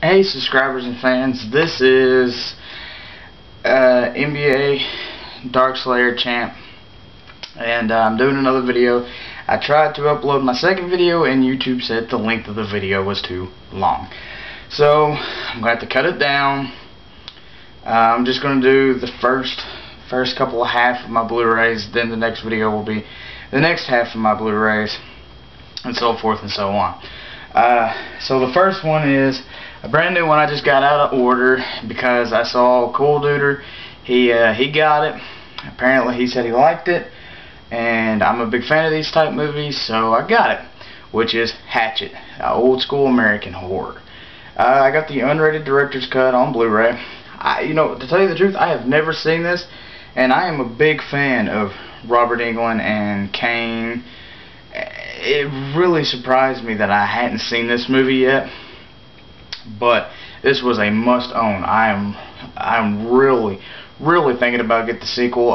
Hey subscribers and fans, this is NBA Darkslayer Champ, and I'm doing another video. I tried to upload my second video and YouTube said the length of the video was too long, so I'm going to have to cut it down. I'm just going to do the first couple of half of my Blu-rays, then the next video will be the next half of my Blu-rays, and so forth and so on. So the first one is a brand new one I just got out of order because I saw Cool Duder. He got it. Apparently he said he liked it, and I'm a big fan of these type movies, so I got it, which is Hatchet, old school American horror. I got the unrated director's cut on Blu-ray. You know, to tell you the truth, I have never seen this, and I am a big fan of Robert Englund and Kane. It really surprised me that I hadn't seen this movie yet, but this was a must own. I'm really thinking about getting the sequel,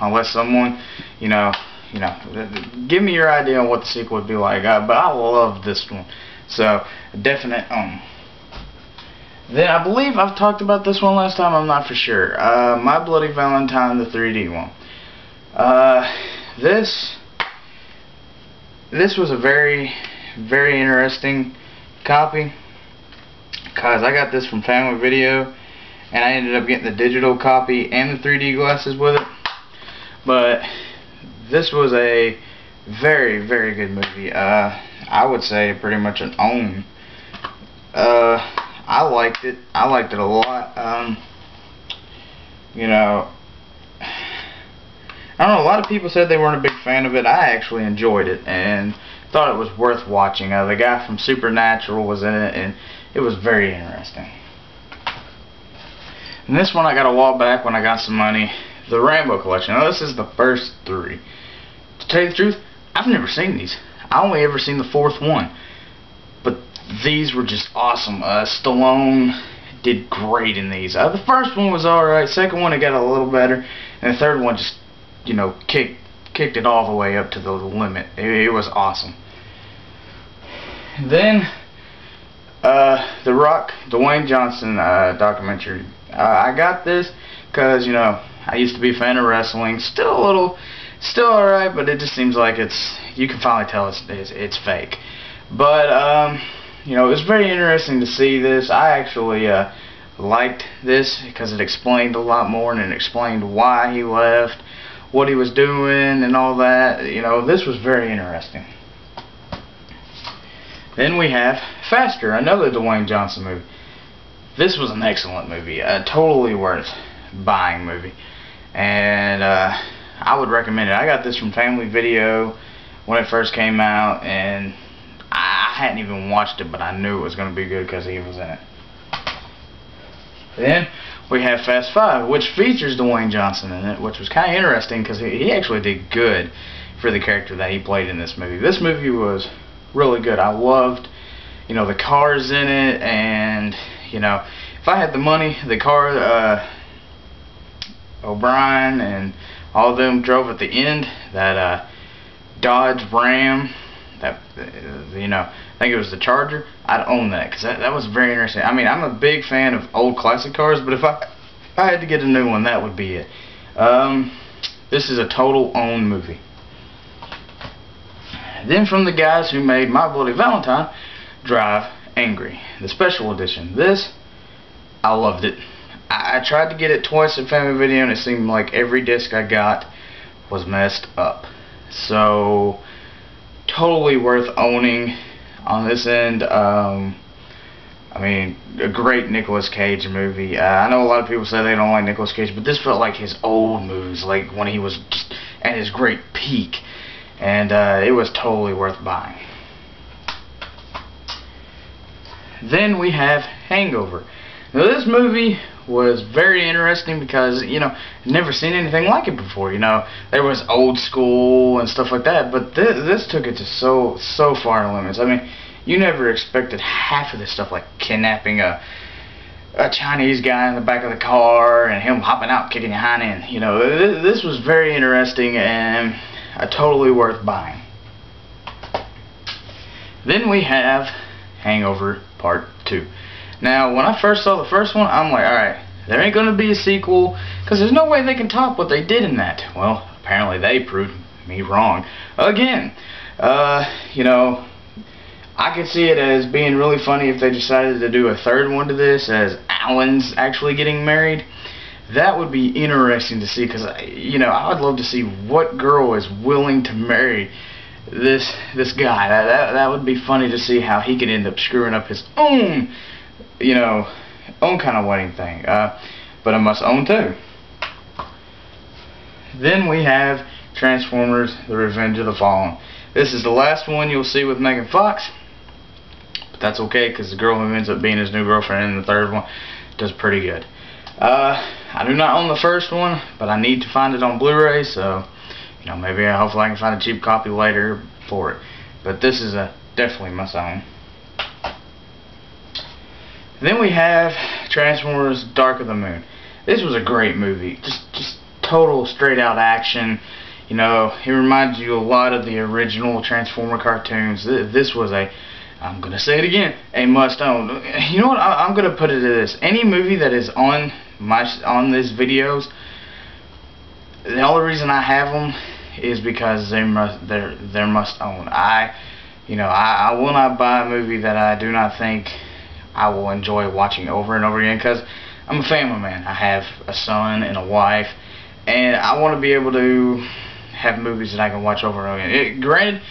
unless someone, you know, give me your idea on what the sequel would be like. But I love this one, so definite own. Then I believe I've talked about this one last time. I'm not for sure. My Bloody Valentine, the 3D one. This was a very interesting copy, because I got this from Family Video and I ended up getting the digital copy and the 3D glasses with it. But this was a very good movie. I would say pretty much an own. I liked it. I liked it a lot. You know, I don't know, a lot of people said they weren't a big fan of it. I actually enjoyed it and thought it was worth watching. The guy from Supernatural was in it, and it was very interesting. And this one I got a while back when I got some money, the Rambo collection. Now this is the first three. To tell you the truth, I've never seen these. I only ever seen the fourth one. But these were just awesome. Stallone did great in these. The first one was alright, second one it got a little better, and the third one just, you know, kicked it all the way up to the limit. It was awesome. Then The Rock, Dwayne Johnson documentary. I got this because, you know, I used to be a fan of wrestling. Still alright, but it just seems like you can finally tell it's fake. But you know, it was very interesting to see this. I actually liked this because it explained a lot more, and it explained why he left, what he was doing, and all that. You know, this was very interesting. Then we have Faster, another Dwayne Johnson movie. This was an excellent movie, a totally worth buying movie, and I would recommend it. I got this from Family Video when it first came out, and I hadn't even watched it, but I knew it was going to be good because he was in it. Then we have Fast 5, which features Dwayne Johnson in it, which was kind of interesting because he actually did good for the character that he played in this movie. This movie was really good. I loved, you know, the cars in it, and, you know, if I had the money, the car O'Brien and all of them drove at the end, that Dodge Ram, that, you know, I think it was the Charger, I'd own that, because that was very interesting. I mean, I'm a big fan of old classic cars, but if I had to get a new one, that would be it. This is a total own movie. Then from the guys who made My Bloody Valentine, Drive Angry, the special edition. This, I loved it. I tried to get it twice at Family Video, and it seemed like every disc I got was messed up. So, totally worth owning on this end. I mean, a great Nicolas Cage movie. I know a lot of people say they don't like Nicolas Cage, but this felt like his old movies, like when he was just at his great peak, and it was totally worth buying. Then we have Hangover. Now this movie was very interesting because, you know, I'd never seen anything like it before. You know, there was old school and stuff like that, but this took it to so far limits. I mean, you never expected half of this stuff, like kidnapping a Chinese guy in the back of the car and him hopping out kicking your hind end. You know, this was very interesting and totally worth buying. Then we have Hangover Part 2. Now, when I first saw the first one, I'm like, alright, there ain't going to be a sequel, because there's no way they can top what they did in that. Well, apparently they proved me wrong. Again, you know, I could see it as being really funny if they decided to do a third one to this, as Alan's actually getting married. That would be interesting to see, because, you know, I would love to see what girl is willing to marry this guy. That would be funny to see how he could end up screwing up his own, you know, own kind of wedding thing. But I must own too. Then we have Transformers: The Revenge of the Fallen. This is the last one you'll see with Megan Fox, but that's okay, because the girl who ends up being his new girlfriend in the third one does pretty good. I do not own the first one, but I need to find it on Blu-ray, so you know, maybe hopefully I can find a cheap copy later for it. But this is definitely must own. Then we have Transformers: Dark of the Moon. This was a great movie. Just total straight out action. You know, it reminds you a lot of the original Transformer cartoons. This was I'm going to say it again, a must own. You know what, I'm going to put it as this. Any movie that is on this videos, the only reason I have them is because they're must own. I will not buy a movie that I do not think I will enjoy watching over and over again, because I'm a family man. I have a son and a wife, and I want to be able to have movies that I can watch over and over again. Granted,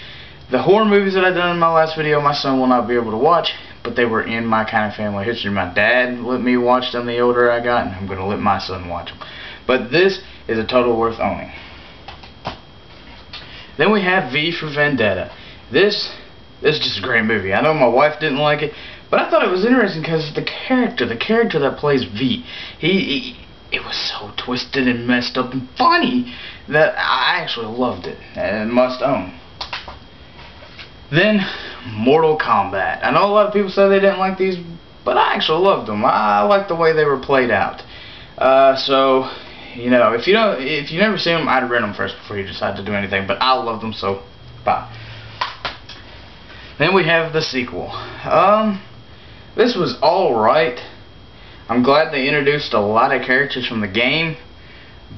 the horror movies that I've done in my last video, my son will not be able to watch, but they were in my kind of family history. My dad let me watch them the older I got, and I'm going to let my son watch them. But this is a total worth owning. Then we have V for Vendetta. This is just a great movie. I know my wife didn't like it, but I thought it was interesting because the character that plays V, it was so twisted and messed up and funny that I actually loved it, and must own. Then, Mortal Kombat. I know a lot of people say they didn't like these, but I actually loved them. I like the way they were played out. So, you know, if you never seen them, I'd rent them first before you decide to do anything. But I love them, so bye. Then we have the sequel. This was alright. I'm glad they introduced a lot of characters from the game,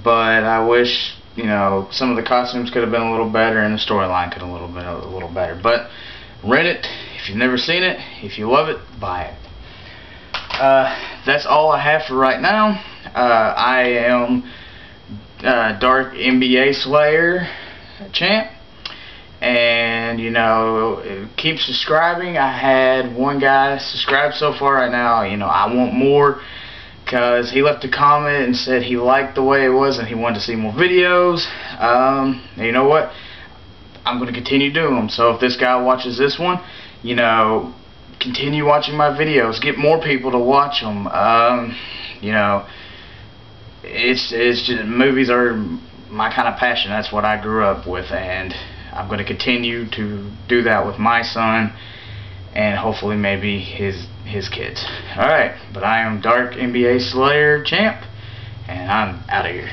but I wish, you know, some of the costumes could have been a little better, and the storyline could have been a little better. But rent it if you've never seen it. If you love it, buy it. That's all I have for right now. I am Dark NBA Slayer champ, and you know, keep subscribing. I had one guy subscribe so far right now. You know, I want more, because he left a comment and said he liked the way it was and he wanted to see more videos. You know what? I'm going to continue doing them. So if this guy watches this one, you know, continue watching my videos. Get more people to watch them. You know, it's just, movies are my kind of passion. That's what I grew up with, and I'm going to continue to do that with my son, and hopefully maybe his kids. Alright, but I am Dark NBA Slayer champ, and I'm out of here.